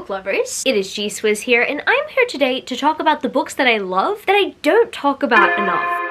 book lovers, it is G-Swizz here, and I'm here today to talk about the books that I love that I don't talk about enough.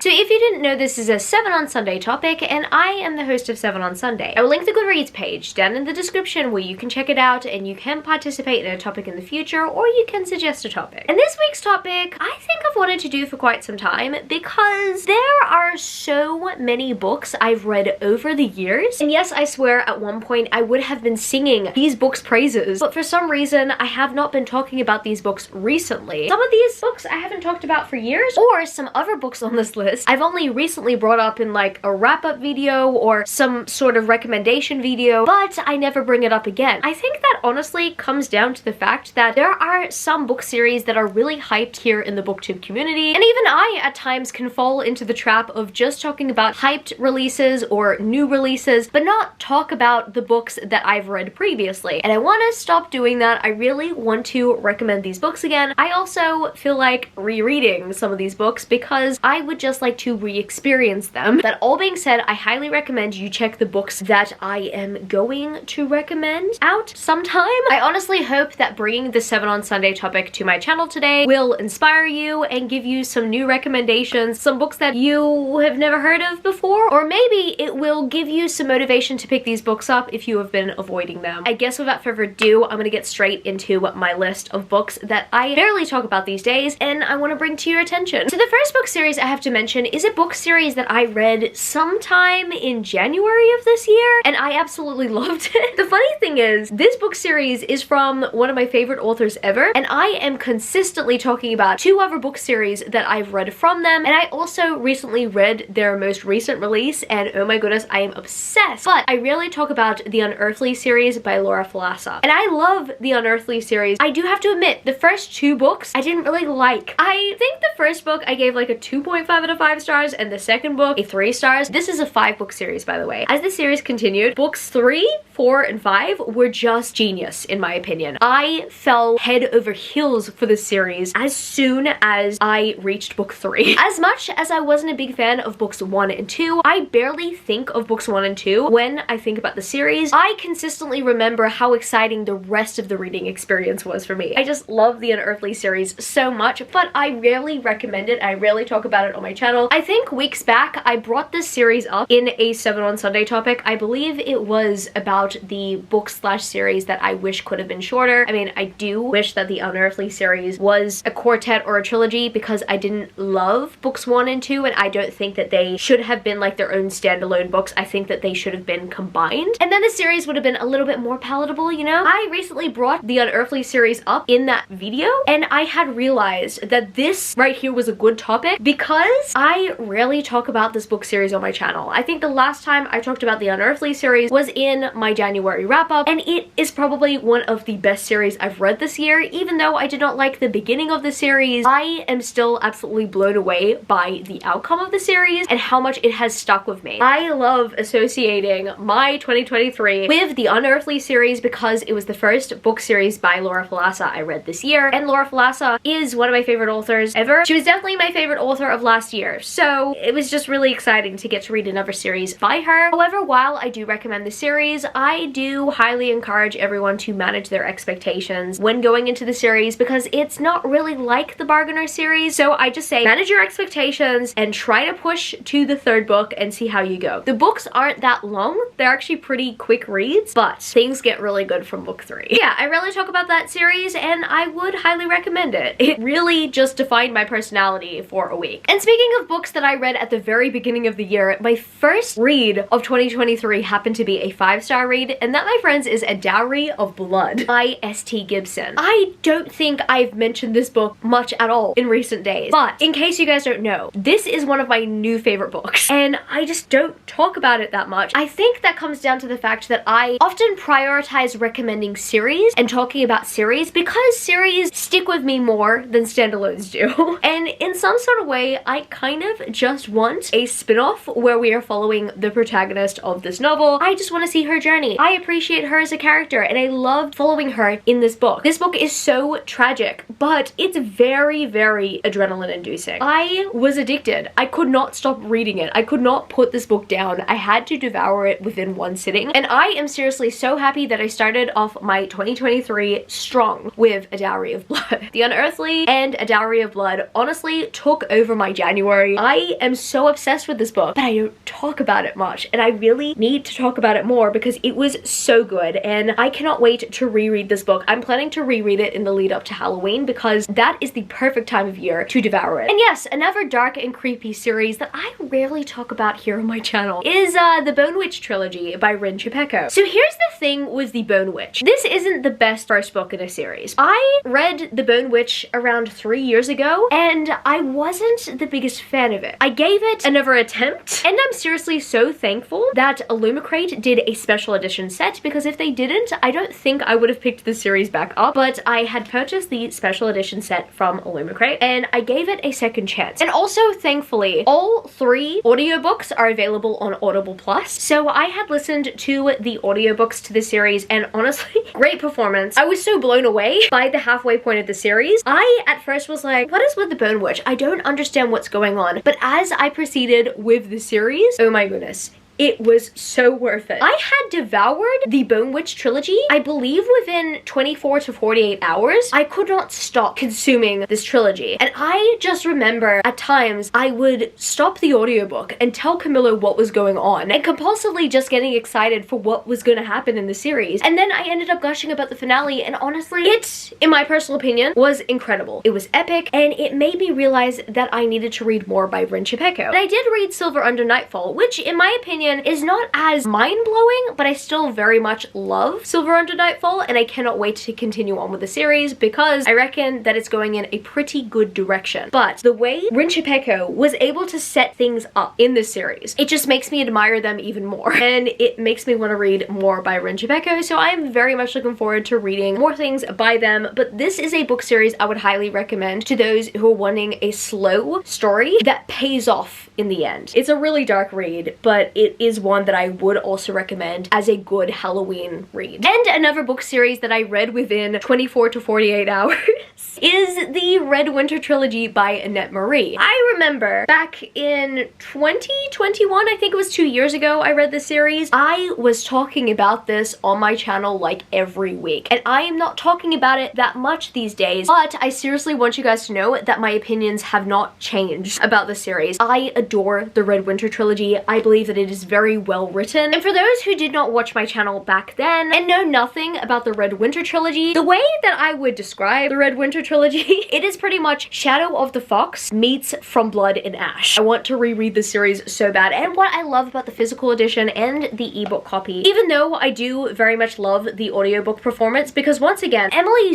So if you didn't know, this is a 7 on Sunday topic, and I am the host of 7 on Sunday. I will link the Goodreads page down in the description where you can check it out and you can participate in a topic in the future, or you can suggest a topic. And this week's topic, I think I've wanted to do for quite some time because there are so many books I've read over the years. And yes, I swear at one point I would have been singing these books' praises, but for some reason I have not been talking about these books recently. Some of these books I haven't talked about for years, or some other books on this list I've only recently brought up in like a wrap-up video or some sort of recommendation video, but I never bring it up again. I think that honestly comes down to the fact that there are some book series that are really hyped here in the booktube community, and even I at times can fall into the trap of just talking about hyped releases or new releases, but not talk about the books that I've read previously. And I want to stop doing that. I really want to recommend these books again. I also feel like rereading some of these books because I would just like to re-experience them. That all being said, I highly recommend you check the books that I am going to recommend out sometime. I honestly hope that bringing the 7 on Sunday topic to my channel today will inspire you and give you some new recommendations, some books that you have never heard of before, or maybe it will give you some motivation to pick these books up if you have been avoiding them. I guess without further ado, I'm gonna get straight into my list of books that I barely talk about these days and I want to bring to your attention. So the first book series I have to mention is a book series that I read sometime in January of this year, and I absolutely loved it. The funny thing is, this book series is from one of my favorite authors ever, and I am consistently talking about 2 other book series that I've read from them, and I also recently read their most recent release, and oh my goodness, I am obsessed. But I rarely talk about the Unearthly series by Laura Falasa, and I love the Unearthly series. I do have to admit, the first 2 books I didn't really like. I think the first book I gave like a 2.5 out of 5 stars, and the second book a 3 stars. This is a 5-book series, by the way. As the series continued, books 3, 4, and 5 were just genius, in my opinion. I fell head over heels for this series as soon as I reached book 3. As much as I wasn't a big fan of books 1 and 2, I barely think of books 1 and 2 when I think about the series. I consistently remember how exciting the rest of the reading experience was for me. I just love the Unearthly series so much, but I rarely recommend it. I rarely talk about it on my channel. I think weeks back I brought this series up in a 7 on Sunday topic. I believe it was about the book/series that I wish could have been shorter. I mean, I do wish that the Unearthly series was a quartet or a trilogy because I didn't love books 1 and 2, and I don't think that they should have been like their own standalone books. I think that they should have been combined, and then the series would have been a little bit more palatable, you know? I recently brought the Unearthly series up in that video, and I had realized that this right here was a good topic because I rarely talk about this book series on my channel. I think the last time I talked about the Unearthly series was in my January wrap-up, and it is probably one of the best series I've read this year. Even though I did not like the beginning of the series, I am still absolutely blown away by the outcome of the series and how much it has stuck with me. I love associating my 2023 with the Unearthly series because it was the first book series by Laura Falasa I read this year, and Laura Falasa is one of my favorite authors ever. She was definitely my favorite author of last year, so it was just really exciting to get to read another series by her. However, while I do recommend the series, I do highly encourage everyone to manage their expectations when going into the series because it's not really like the Bargainer series. So I just say manage your expectations and try to push to the 3rd book and see how you go. The books aren't that long. They're actually pretty quick reads, but things get really good from book 3. Yeah, I rarely talk about that series and I would highly recommend it. It really just defined my personality for a week. And speaking of books that I read at the very beginning of the year, my first read of 2023 happened to be a 5-star read, and that, my friends, is A Dowry of Blood by S.T. Gibson. I don't think I've mentioned this book much at all in recent days, but in case you guys don't know, this is one of my new favorite books, and I just don't talk about it that much. I think that comes down to the fact that I often prioritize recommending series and talking about series because series stick with me more than standalones do. And in some sort of way, I kind of just want a spin-off where we are following the protagonist of this novel. I just want to see her journey. I appreciate her as a character, and I loved following her in this book. This book is so tragic, but it's very, very adrenaline-inducing. I was addicted. I could not stop reading it. I could not put this book down. I had to devour it within one sitting, and I am seriously so happy that I started off my 2023 strong with A Dowry of Blood. The Unearthly and A Dowry of Blood honestly took over my January. I am so obsessed with this book, but I don't talk about it much, and I really need to talk about it more because it was so good, and I cannot wait to reread this book. I'm planning to reread it in the lead up to Halloween because that is the perfect time of year to devour it. And yes, another dark and creepy series that I rarely talk about here on my channel is the Bone Witch Trilogy by Rin Chupeco. So here's the thing with the Bone Witch. This isn't the best first book in a series. I read the Bone Witch around 3 years ago, and I wasn't the biggest fan of it. I gave it another attempt, and I'm seriously so thankful that Illumicrate did a special edition set, because if they didn't, I don't think I would have picked the series back up. But I had purchased the special edition set from Illumicrate, and I gave it a second chance. And also, thankfully, all 3 audiobooks are available on Audible Plus. So I had listened to the audiobooks to the series, and honestly, great performance. I was so blown away by the halfway point of the series. I at first was like, what is with the Bone Witch? I don't understand what's going on. But as I proceeded with the series, oh my goodness, it was so worth it. I had devoured the Bone Witch Trilogy, I believe within 24 to 48 hours. I could not stop consuming this trilogy. And I just remember at times I would stop the audiobook and tell Camilo what was going on, and compulsively just getting excited for what was going to happen in the series. And then I ended up gushing about the finale, and honestly, it, in my personal opinion, was incredible. It was epic, and it made me realize that I needed to read more by Rin Chupeco. And I did read Silver Under Nightfall, which in my opinion is not as mind-blowing, but I still very much love Silver Under Nightfall, and I cannot wait to continue on with the series because I reckon that it's going in a pretty good direction. But the way Rin Chupeco was able to set things up in this series, it just makes me admire them even more, and it makes me want to read more by Rin Chupeco, so I'm very much looking forward to reading more things by them. But this is a book series I would highly recommend to those who are wanting a slow story that pays off in the end. It's a really dark read, but it is one that I would also recommend as a good Halloween read. And another book series that I read within 24 to 48 hours is the Red Winter Trilogy by Annette Marie. I remember back in 2021, I think it was 2 years ago, I read this series. I was talking about this on my channel like every week, and I am not talking about it that much these days, but I seriously want you guys to know that my opinions have not changed about the series. I adore the Red Winter Trilogy. I believe that it is very well written. And for those who did not watch my channel back then and know nothing about the Red Winter Trilogy, the way that I would describe the Red Winter Trilogy, it is pretty much Shadow of the Fox meets From Blood and Ash. I want to reread the series so bad. And what I love about the physical edition and the ebook copy, even though I do very much love the audiobook performance, because once again, Emily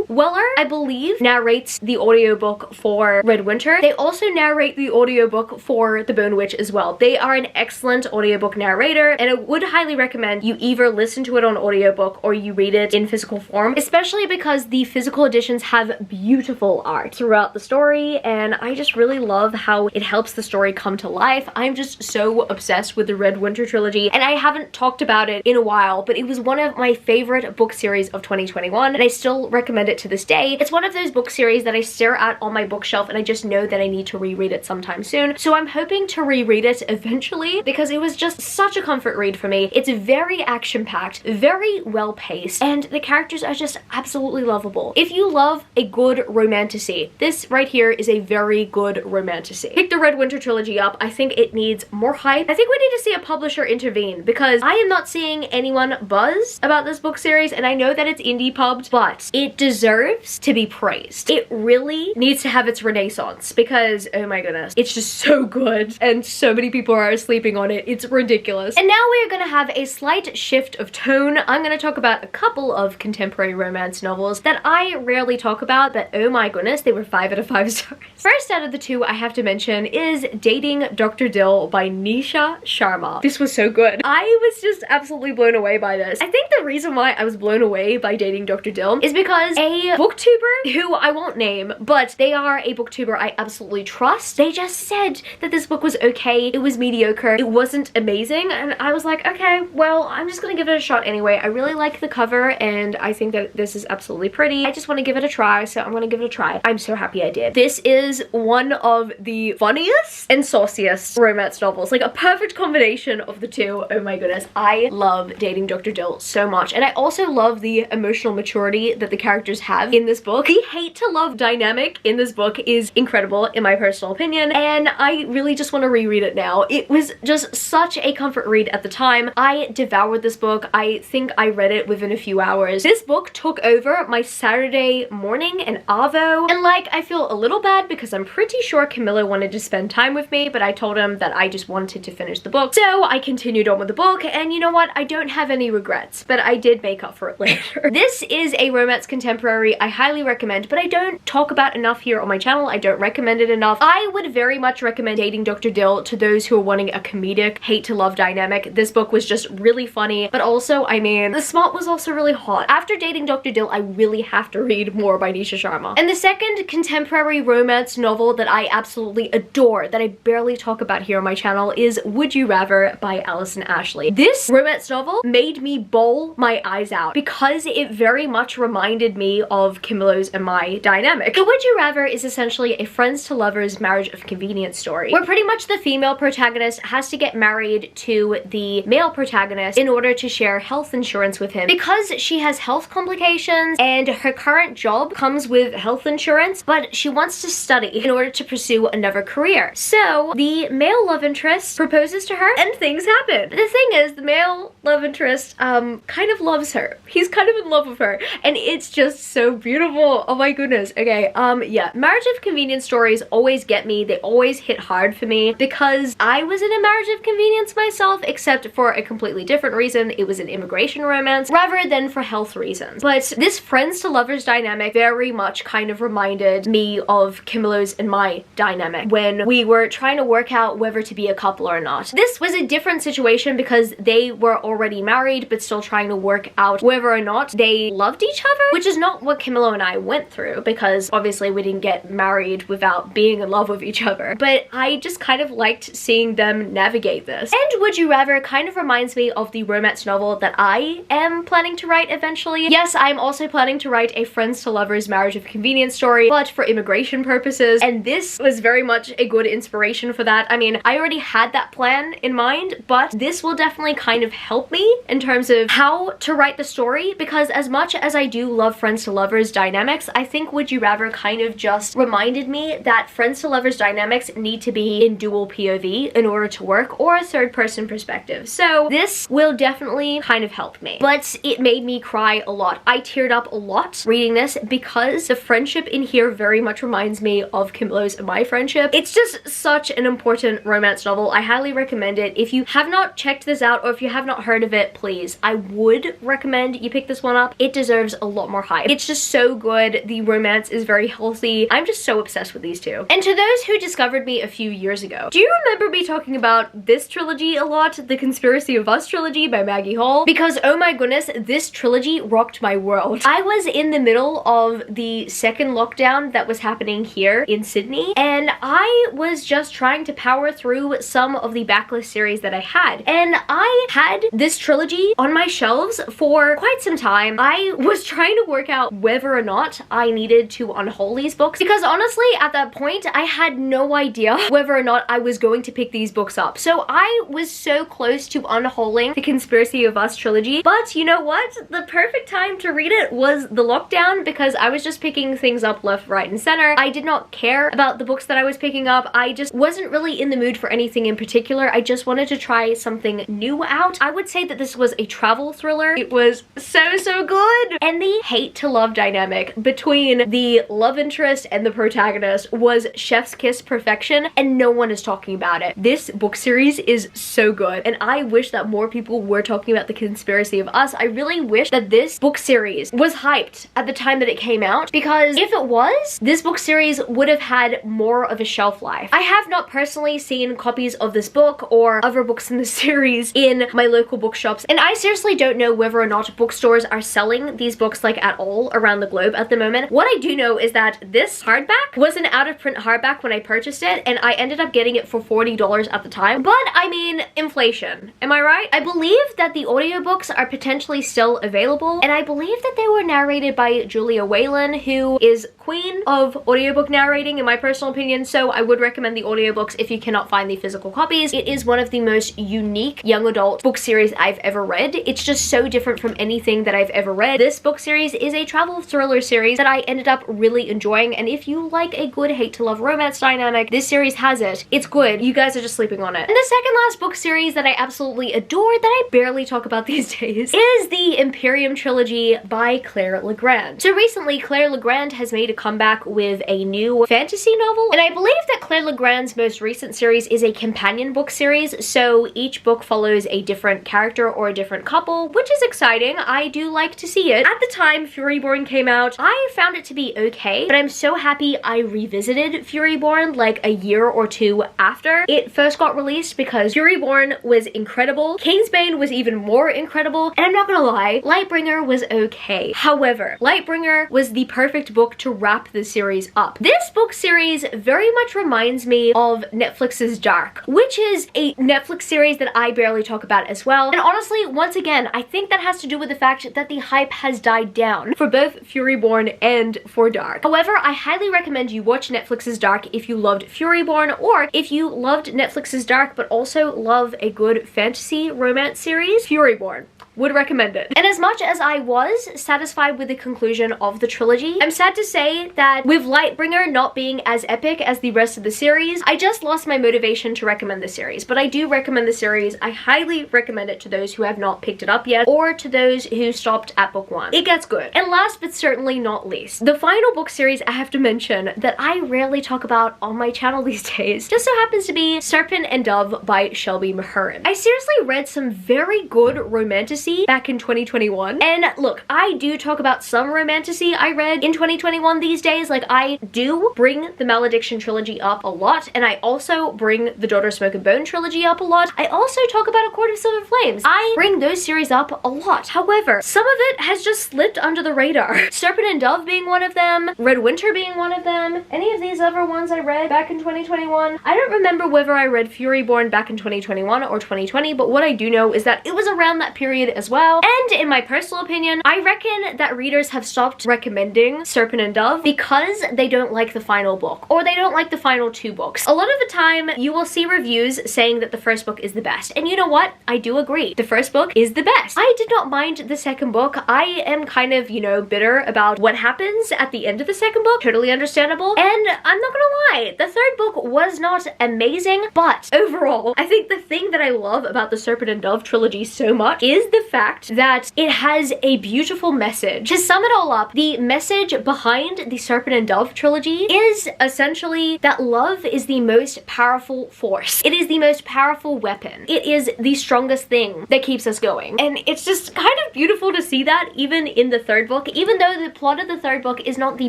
Weller, I believe, narrates the audiobook for Red Winter. They also narrate the audiobook for The Bone Witch as well. They are an excellent audiobook narrator, and I would highly recommend you either listen to it on audiobook or you read it in physical form, especially because the physical editions have beautiful art throughout the story, and I just really love how it helps the story come to life. I'm just so obsessed with the Red Winter Trilogy, and I haven't talked about it in a while, but it was one of my favorite book series of 2021, and I still recommend it to this day. It's one of those book series that I stare at on my bookshelf, and I just know that I need to reread it sometime soon, so I'm hoping to reread it eventually because it was just such a comfort read for me. It's very action-packed, very well-paced, and the characters are just absolutely lovable. If you love a good romantasy, this right here is a very good romantasy. Pick the Red Winter Trilogy up. I think it needs more hype. I think we need to see a publisher intervene because I am not seeing anyone buzz about this book series, and I know that it's indie pubbed, but it deserves to be praised. It really needs to have its renaissance because, oh my goodness, it's just so good and so many people are sleeping on it. It's It's ridiculous. And now we are gonna have a slight shift of tone. I'm gonna talk about a couple of contemporary romance novels that I rarely talk about, but oh my goodness, they were 5 out of 5 stars. First out of the two I have to mention is Dating Dr. Dill by Nisha Sharma. This was so good. I was just absolutely blown away by this. I think the reason why I was blown away by Dating Dr. Dill is because a booktuber who I won't name, but they are a booktuber I absolutely trust. They just said that this book was okay, it was mediocre, it wasn't amazing, and I was like, okay, well, I'm just gonna give it a shot anyway. I really like the cover and I think that this is absolutely pretty. I just want to give it a try, so I'm gonna give it a try. I'm so happy I did. This is one of the funniest and sauciest romance novels, like a perfect combination of the two. Oh my goodness, I love Dating Dr. Dill so much, and I also love the emotional maturity that the characters have in this book. The hate to love dynamic in this book is incredible in my personal opinion, and I really just want to reread it now. It was just such a comfort read at the time. I devoured this book. I think I read it within a few hours. This book took over my Saturday morning and Arvo, and like, I feel a little bad because I'm pretty sure Camilo wanted to spend time with me, but I told him that I just wanted to finish the book, so I continued on with the book, and you know what? I don't have any regrets, but I did make up for it later. This is a romance contemporary I highly recommend, but I don't talk about enough here on my channel. I don't recommend it enough. I would very much recommend Dating Dr. Dill to those who are wanting a comedic hate to love dynamic. This book was just really funny, but also, I mean, the smut was also really hot. After Dating Dr. Dill, I really have to read more by Nisha Sharma. And the second contemporary romance novel that I absolutely adore, that I barely talk about here on my channel, is Would You Rather by Alison Ashley. This romance novel made me bawl my eyes out because it very much reminded me of Camilo's and my dynamic. The Would You Rather is essentially a friends to lovers marriage of convenience story, where pretty much the female protagonist has to get married to the male protagonist in order to share health insurance with him because she has health complications and her current job comes with health insurance, but she wants to study in order to pursue another career. So the male love interest proposes to her and things happen. The thing is, the male love interest kind of loves her. He's kind of in love with her, and it's just so beautiful. Oh my goodness. Okay, yeah, marriage of convenience stories always get me. They always hit hard for me because I was in a marriage of convenience myself, except for a completely different reason. It was an immigration romance rather than for health reasons. But this friends to lovers dynamic very much kind of reminded me of Camilo's and my dynamic when we were trying to work out whether to be a couple or not. This was a different situation because they were already married but still trying to work out whether or not they loved each other, which is not what Camilo and I went through because obviously we didn't get married without being in love with each other. But I just kind of liked seeing them navigate this. And Would You Rather kind of reminds me of the romance novel that I am planning to write eventually. Yes, I'm also planning to write a friends to lovers marriage of convenience story, but for immigration purposes, and this was very much a good inspiration for that. I mean, I already had that plan in mind, but this will definitely kind of help me in terms of how to write the story, because as much as I do love friends to lovers dynamics, I think Would You Rather kind of just reminded me that friends to lovers dynamics need to be in dual POV in order to work, or a third person perspective. So this will definitely kind of help me. But it made me cry a lot. I teared up a lot reading this because the friendship in here very much reminds me of Camilo's and my friendship. It's just such an important romance novel. I highly recommend it. If you have not checked this out or if you have not heard of it, please, I would recommend you pick this one up. It deserves a lot more hype. It's just so good. The romance is very healthy. I'm just so obsessed with these two. And to those who discovered me a few years ago, do you remember me talking about this trilogy a lot? The Conspiracy of Us trilogy by Maggie Hall? Because oh my goodness, this trilogy rocked my world. I was in the middle of the second lockdown that was happening here in Sydney, and I was just trying to power through some of the backlist series that I had, and I had this trilogy on my shelves for quite some time. I was trying to work out whether or not I needed to unhaul these books, because honestly at that point I had no idea whether or not I was going to pick these books up. So I was so close to unhauling the Conspiracy of Us trilogy, but you know what? The perfect time to read it was the lockdown, because I was just picking things up left, right, and center. I did not care about the books that I was picking up. I just wasn't really in the mood for anything in particular. I just wanted to try something new out. I would say that this was a travel thriller. It was so good. And the hate to love dynamic between the love interest and the protagonist was chef's kiss perfection, and no one is talking about it. This book series is so good, and I wish that more people were talking about The Conspiracy of Us. I really wish that this book series was hyped at the time that it came out, because if it was, this book series would have had more of a shelf life. I have not personally seen copies of this book or other books in the series in my local bookshops, and I seriously don't know whether or not bookstores are selling these books like at all around the globe at the moment. What I do know is that this hardback was an out-of-print hardback when I purchased it, and I ended up getting it for $40 at the time. But I mean, inflation, am I right? I believe that the audiobooks are potentially still available, and I believe that they were narrated by Julia Whelan, who is queen of audiobook narrating in my personal opinion, so I would recommend the audiobooks if you cannot find the physical copies. It is one of the most unique young adult book series I've ever read. It's just so different from anything that I've ever read. This book series is a travel thriller series that I ended up really enjoying, and if you like a good hate to love romance dynamic, this series has it. It's good. You guys are just sleeping on it. And the second last book series that I absolutely adore that I barely talk about these days is the Imperium Trilogy by Claire Legrand. So recently, Claire Legrand has made a comeback with a new fantasy novel, and I believe that Claire Legrand's most recent series is a companion book series, so each book follows a different character or a different couple, which is exciting. I do like to see it. At the time Furyborn came out, I found it to be okay, but I'm so happy I revisited Furyborn like a year or two after it first got released, because Furyborn was incredible. Kingsbane was even more incredible, and I'm not gonna lie, Lightbringer was okay. However, Lightbringer was the perfect book to wrap the series up. This book series very much reminds me of Netflix's Dark, which is a Netflix series that I barely talk about as well. And honestly, once again, I think that has to do with the fact that the hype has died down for both Furyborn and for Dark. However, I highly recommend you watch Netflix's Dark if you loved Furyborn, or if you loved Netflix's Dark but also love a good fantasy romance series, Furyborn. Would recommend it. And as much as I was satisfied with the conclusion of the trilogy, I'm sad to say that with Lightbringer not being as epic as the rest of the series, I just lost my motivation to recommend the series. But I do recommend the series. I highly recommend it to those who have not picked it up yet, or to those who stopped at book 1. It gets good. And last but certainly not least, the final book series I have to mention that I rarely talk about on my channel these days just so happens to be Serpent and Dove by Shelby Mahurin. I seriously read some very good romantasy back in 2021, and look, I do talk about some romantasy I read in 2021 these days. Like, I do bring the Malediction trilogy up a lot, and I also bring the Daughter of Smoke and Bone trilogy up a lot. I also talk about A Court of Silver Flames. I bring those series up a lot. However, some of it has just slipped under the radar. Serpent and Dove being one of them, Red Winter being one of them, any of these other ones I read back in 2021. I don't remember whether I read Furyborn back in 2021 or 2020, but what I do know is that it was around that period as well. And in my personal opinion, I reckon that readers have stopped recommending Serpent and Dove because they don't like the final book, or they don't like the final 2 books. A lot of the time, you will see reviews saying that the first book is the best. And you know what? I do agree. The first book is the best. I did not mind the second book. I am kind of, you know, bitter about what happens at the end of the second book. Totally understandable. And I'm not gonna lie, the third book was not amazing, but overall, I think the thing that I love about the Serpent and Dove trilogy so much is the fact that it has a beautiful message. To sum it all up, the message behind the Serpent and Dove trilogy is essentially that love is the most powerful force. It is the most powerful weapon. It is the strongest thing that keeps us going. And it's just kind of beautiful to see that even in the third book. Even though the plot of the third book is not the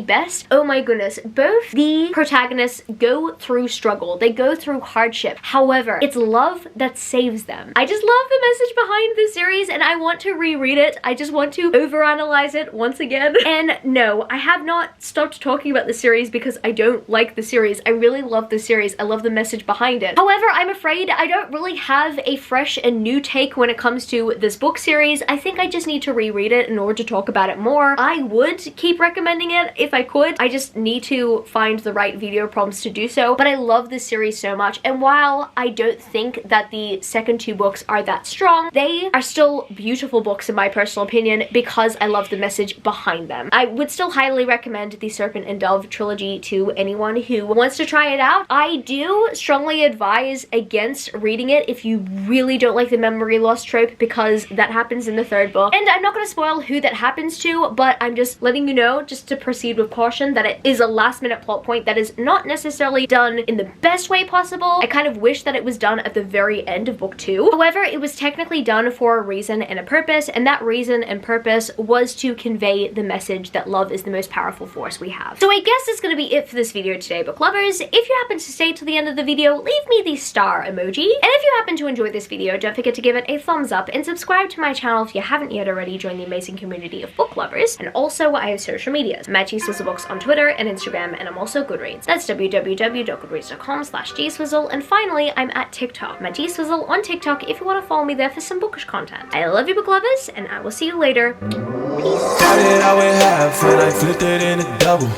best, oh my goodness, both the protagonists go through struggle. They go through hardship. However, it's love that saves them. I just love the message behind this series, and I want to reread it. I just want to overanalyze it once again. And no, I have not stopped talking about the series because I don't like the series. I really love the series. I love the message behind it. However, I'm afraid I don't really have a fresh and new take when it comes to this book series. I think I just need to reread it in order to talk about it more. I would keep recommending it if I could. I just need to find the right video prompts to do so. But I love this series so much, and while I don't think that the second 2 books are that strong, they are still beautiful books in my personal opinion because I love the message behind them. I would still highly recommend the Serpent and Dove trilogy to anyone who wants to try it out. I do strongly advise against reading it if you really don't like the memory loss trope, because that happens in the third book. And I'm not going to spoil who that happens to, but I'm just letting you know, just to proceed with caution, that it is a last minute plot point that is not necessarily done in the best way possible. I kind of wish that it was done at the very end of book 2. However, it was technically done for a reason and a purpose, and that reason and purpose was to convey the message that love is the most powerful force we have. So I guess that's going to be it for this video today, book lovers. If you happen to stay till the end of the video, leave me the star emoji. And if you happen to enjoy this video, don't forget to give it a thumbs up and subscribe to my channel if you haven't yet already. Join the amazing community of book lovers. And also, I have social medias. I'm at GSwizzleBooks on Twitter and Instagram, and I'm also Goodreads. That's www.goodreads.com/gswizzle. And finally, I'm at TikTok. I'm at GSwizzle on TikTok if you want to follow me there for some bookish content. I love you, book lovers, and I will see you later. Peace. Started out with half and I flipped it into double.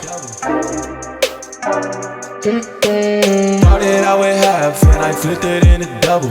Started out with half and I flipped it into double.